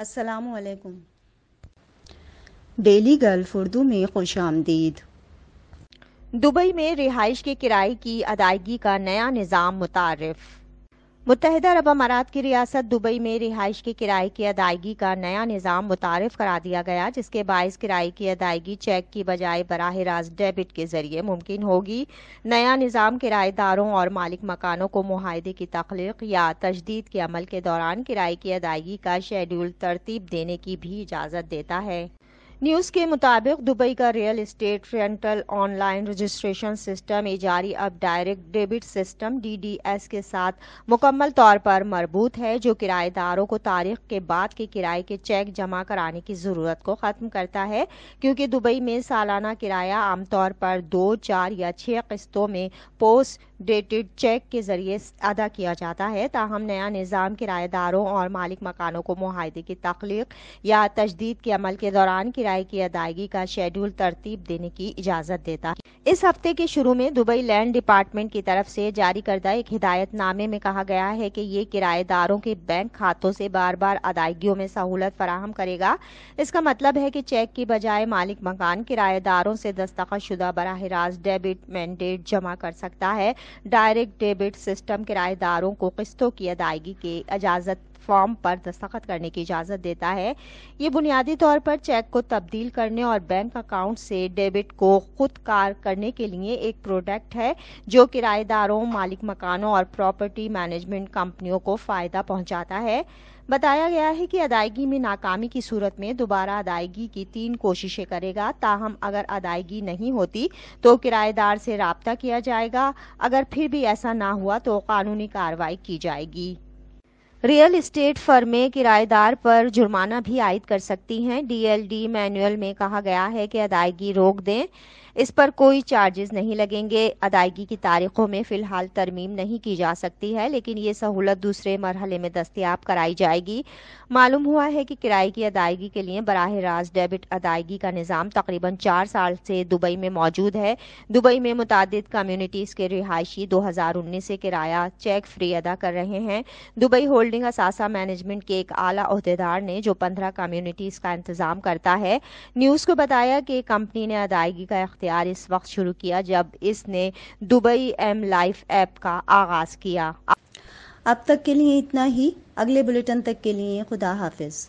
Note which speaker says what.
Speaker 1: السلام علیکم۔ Daily golf Urdu میں خوش آمدید۔
Speaker 2: دبئی میں رہائش کے کرائے کی ادائیگی کا نیا نظام متعارف۔ متحدہ عرب امارات کی ریاست دبئی میں رہائش کے کرائے کی ادائیگی کا نیا نظام متعارف کرا دیا گیا، جس کے باعث کرائے کی ادائیگی چیک کی بجائے براہ راست ڈیبٹ کے ذریعے ممکن ہوگی۔ نیا نظام کرایہ داروں اور مالک مکانوں کو معاہدے کی تخلیق یا تجدید کے عمل کے دوران کرائے کی ادائیگی کا شیڈول ترتیب دینے کی بھی اجازت دیتا ہے۔ نیوز کے مطابق دبئی کا real estate rental online registration system Ejari اب ڈائریکٹ ڈیبٹ سسٹم (DDS) کے ساتھ مکمل طور پر مربوط ہے، جو کرایہ داروں کو تاریخ کے بعد کے کرائے کے چیک جمع کرانے کی ضرورت کو ختم کرتا ہے، کیونکہ دبئی میں سالانہ کرایہ عام طور پر 2، 4 یا 6 قسطوں میں پوسٹ ڈیٹڈ چیک کے ذریعے ادا کیا جاتا ہے۔ تاہم نیا نظام کرایہ داروں اور مالک مکانوں کو معاہدے کی تخلیق یا تجدید کے عمل کے دوران کرائے کی ادائیگی کا شیڈول ترتیب دینے کی اجازت دیتا ہے۔ اس ہفتے کے شروع میں دبئی لینڈ ڈپارٹمنٹ کی طرف سے جاری کردہ ایک ہدایت نامے میں کہا گیا ہے کہ یہ کرایہ داروں کے بینک کھاتوں سے بار بار ادائیگیوں میں سہولت فراہم کرے گا۔ اس کا مطلب ہے کہ چیک کی بجائے مالک مکان کرایہ داروں سے دستخط شدہ براہ راست ڈیبٹ مینڈیٹ جمع کر سکتا ہے۔ ڈائریکٹ ڈیبٹ سسٹم کرایہ داروں کو قسطوں کی ادائیگی کے اجازت فارم پر دستخط کرنے کی اجازت دیتا ہے۔ یہ بنیادی طور پر چیک کو تبدیل کرنے اور بینک اکاؤنٹ سے ڈیبٹ کو خود کار کرنے کے لیے ایک پروڈکٹ ہے، جو کرایہ داروں، مالک مکانوں اور پراپرٹی مینجمنٹ کمپنیوں کو فائدہ پہنچاتا ہے۔ بتایا گیا ہے کہ ادائیگی میں ناکامی کی صورت میں دوبارہ ادائیگی کی 3 کوششیں کرے گا۔ تاہم اگر ادائیگی نہیں ہوتی تو کرایہ دار سے رابطہ کیا جائے گا۔ اگر پھر بھی ایسا نہ ہوا تو قانونی کارروائی کی جائے گی۔ ریئل اسٹیٹ فرمیں کرایہ دار پر جرمانہ بھی عائد کر سکتی ہیں۔ DLD مینول میں کہا گیا ہے کہ ادائیگی روک دیں، اس پر کوئی چارجز نہیں لگیں گے۔ ادائیگی کی تاریخوں میں فی الحال ترمیم نہیں کی جا سکتی ہے، لیکن یہ سہولت دوسرے مرحلے میں دستیاب کرائی جائے گی۔ معلوم ہوا ہے کہ کرائے کی ادائیگی کے لیے براہ راست ڈیبٹ ادائیگی کا نظام تقریباً 4 سال سے دبئی میں موجود ہے۔ دبئی میں متعدد کمیونٹیز کے رہائشی 2019 سے کرایہ چیک فری ادا کر رہے ہیں۔ دبئی ہولڈنگ اثاثہ مینجمنٹ کے ایک اعلیٰ عہدیدار نے، جو 15 کمیونٹیز کا انتظام کرتا ہے، نیوز کو بتایا کہ کمپنی نے ادائیگی کا اختیار اس وقت شروع کیا جب اس نے دبئی ایم لائف ایپ کا آغاز کیا۔
Speaker 1: اب تک کے لیے اتنا ہی۔ اگلے بلیٹن تک کے لیے خدا حافظ۔